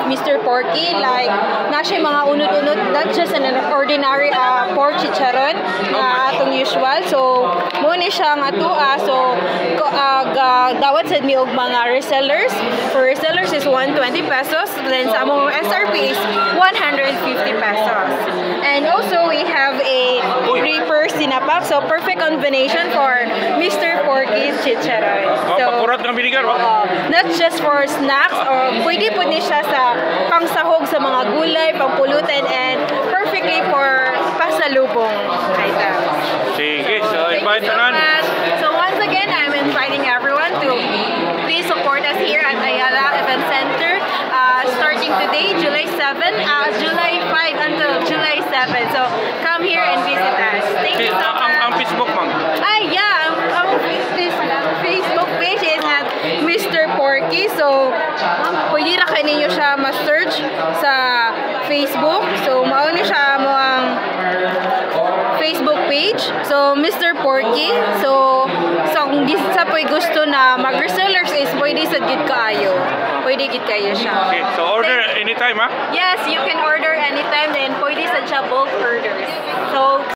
Mr. Porky. Like, na siya mga unod-unod, not just an ordinary pork chicharon na atong usual. So, muna siya nga tua. So, dawat sa mi og mga resellers. For resellers is 120 pesos. Then sa among SRP is 150 pesos. And also, we have a reaper sinapak. So, perfect combination for Mr. Porky's chicharon. So, not just for snacks, or pwede po niya siya sa pangsahog sa mga gulay, pangpulutan, and perfectly for pasalubong items. Sige, so invite so So once again, I'm inviting everyone to please support us here at Ayala Event Center, starting today, July 7, July 5 until July 7. So come here and visit us. Thank you so much. Ang Facebook, ma'am? Yeah, ang Facebook page is at Mr. Porky. So, pwede na kayo ninyo siya ma-search sa Facebook. So, mauni siya mo ang Facebook page. So, Mr. Porky. So kung di sa po'y gusto na mag-resellers is pwede sa gid kaayo. Pwede gid kayo siya. Okay, so order anytime, ha? Yes, you can order anytime, then pwede sa siya bulk orders. So,